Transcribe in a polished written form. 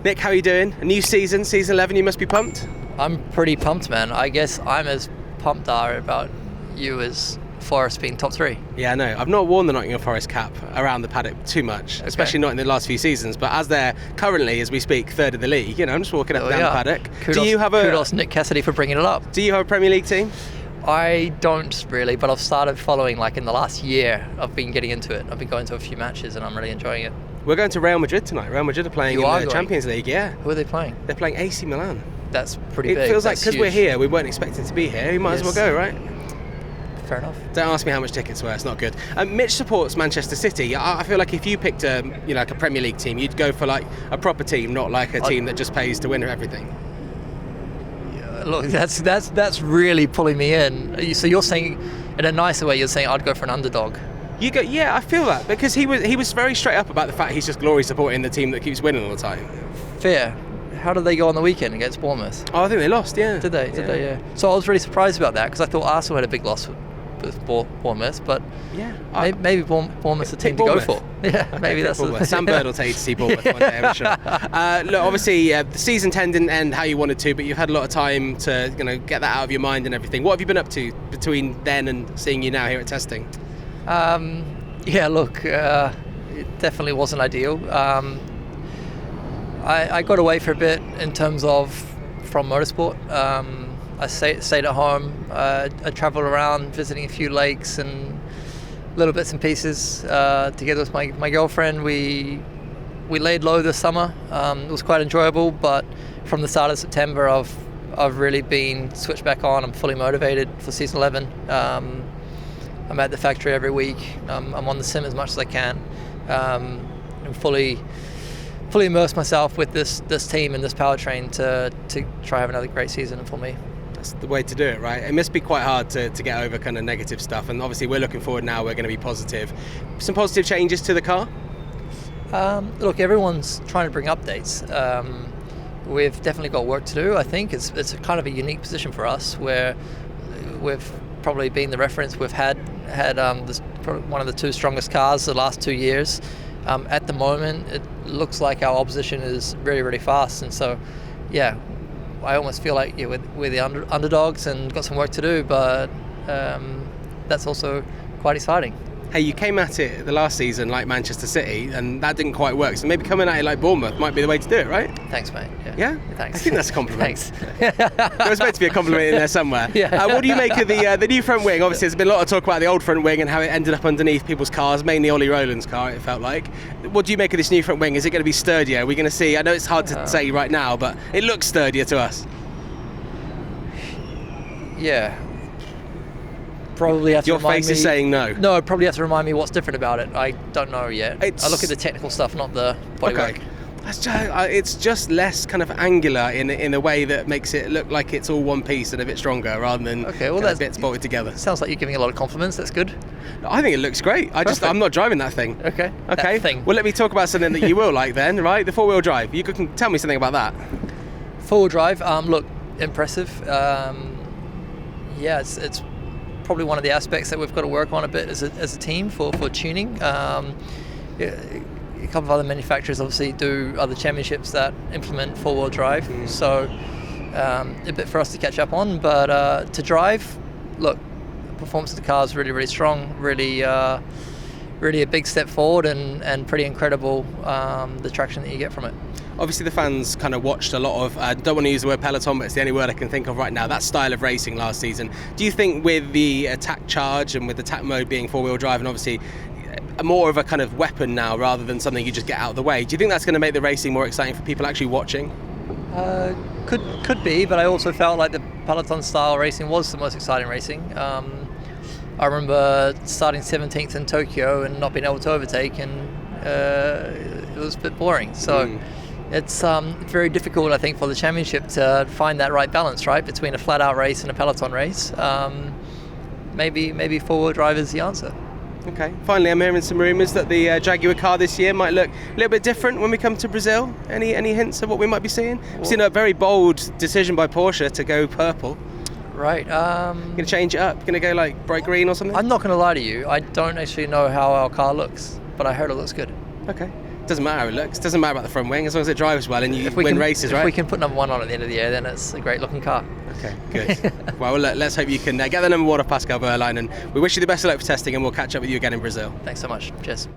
Nick, how are you doing? A new season, season 11, you must be pumped? I'm pretty pumped, man. I guess I'm as pumped about you as Forest being top 3. Yeah, I know. I've not worn the Nottingham Forest cap around the paddock too much, especially not in the last few seasons, but as they're currently, as we speak, third of the league, I'm just walking up and down the paddock. Kudos Nick Cassidy for bringing it up. Do you have a Premier League team? I don't really, but I've started following in the last year. I've been getting into it. I've been going to a few matches and I'm really enjoying it. We're going to Real Madrid tonight. Real Madrid are playing in the Champions League, yeah. Who are they playing? They're playing AC Milan. That's pretty big. It feels like because we're here, we weren't expecting to be here. We might as well go, right? Fair enough. Don't ask me how much tickets were. It's not good. Mitch supports Manchester City. I feel like if you picked a Premier League team, you'd go for a proper team, not a team that just pays to win everything. Yeah, look, that's really pulling me in. So you're saying, in a nicer way, you're saying I'd go for an underdog. You go, yeah, I feel that because he was very straight up about the fact he's just glory supporting the team that keeps winning all the time. Fair. How did they go on the weekend against Bournemouth? Oh, I think they lost, yeah. Did they? Yeah. So I was really surprised about that because I thought Arsenal had a big loss with Bournemouth, but maybe Bournemouth's a team to go for. Yeah, okay, maybe that's Sam Bird will take you to see Bournemouth one day, I'm sure. Look, obviously, the season 10 didn't end how you wanted to, but you've had a lot of time to get that out of your mind and everything. What have you been up to between then and seeing you now here at testing? Look, it definitely wasn't ideal. I got away for a bit in terms of from motorsport. I stayed at home. I travelled around visiting a few lakes and little bits and pieces together with my girlfriend. We laid low this summer. It was quite enjoyable, but from the start of September I've really been switched back on. I'm fully motivated for season 11. I'm at the factory every week. I'm on the sim as much as I can. I'm fully immerse myself with this team and this powertrain to try have another great season for me. That's the way to do it, right? It must be quite hard to get over kind of negative stuff, and obviously we're looking forward now. We're going to be positive. Some positive changes to the car? Look, everyone's trying to bring updates. We've definitely got work to do. I think it's a kind of a unique position for us where we've probably been the reference. We've had one of the 2 strongest cars the last 2 years. At the moment, it looks like our opposition is really, really fast, and so, yeah, I almost feel like we're the underdogs and got some work to do, but that's also quite exciting. Hey, you came at it the last season like Manchester City, and that didn't quite work, so maybe coming at it like Bournemouth might be the way to do it, right? Thanks, mate. Yeah? Thanks. I think that's a compliment. Thanks. There was meant to be a compliment in there somewhere. Yeah. What do you make of the new front wing? Obviously, there's been a lot of talk about the old front wing and how it ended up underneath people's cars, mainly Ollie Rowland's car, it felt like. What do you make of this new front wing? Is it going to be sturdier? Are we going to see, I know it's hard to say right now, but it looks sturdier to us. Yeah. Probably have to remind me. Your face is saying no. No, probably have to remind me what's different about it. I don't know yet. I look at the technical stuff, not the bodywork. Okay. It's just less kind of angular in a way that makes it look like it's all one piece and a bit stronger rather than that's bits bolted together. Sounds like you're giving a lot of compliments. That's good. I think it looks great. I'm not driving that thing. Okay. That thing. Well, let me talk about something that you will like then, right? The 4-wheel drive. You can tell me something about that. 4-wheel drive. Look, impressive. It's probably one of the aspects that we've got to work on a bit as a team for tuning. A couple of other manufacturers obviously do other championships that implement 4-wheel drive, so a bit for us to catch up on. But to drive, look, performance of the car is really, really strong, really a big step forward, and pretty incredible the traction that you get from it. Obviously the fans kind of watched a lot of, I don't want to use the word peloton, but it's the only word I can think of right now, that style of racing last season. Do you think with the attack charge and with the attack mode being 4-wheel drive and obviously more of a kind of weapon now rather than something you just get out of the way, do you think that's going to make the racing more exciting for people actually watching? Could be, but I also felt like the peloton style racing was the most exciting racing. I remember starting 17th in Tokyo and not being able to overtake, and it was a bit boring. So it's very difficult, I think, for the championship to find that right balance, right, between a flat-out race and a peloton race. Maybe 4-wheel drive is the answer. Okay. Finally, I'm hearing some rumours that the Jaguar car this year might look a little bit different when we come to Brazil. Any hints of what we might be seeing? We've seen a very bold decision by Porsche to go purple. Right. Going to change it up? Going to go like bright green or something? I'm not going to lie to you. I don't actually know how our car looks, but I heard it looks good. Okay. Doesn't matter how it looks. Doesn't matter about the front wing as long as it drives well and you win races, right? If we can put number 1 on at the end of the year, then it's a great looking car. Okay, good. Well, let's hope you can get the number 1 of Pascal Wehrlein, and we wish you the best of luck for testing, and we'll catch up with you again in Brazil. Thanks so much. Cheers.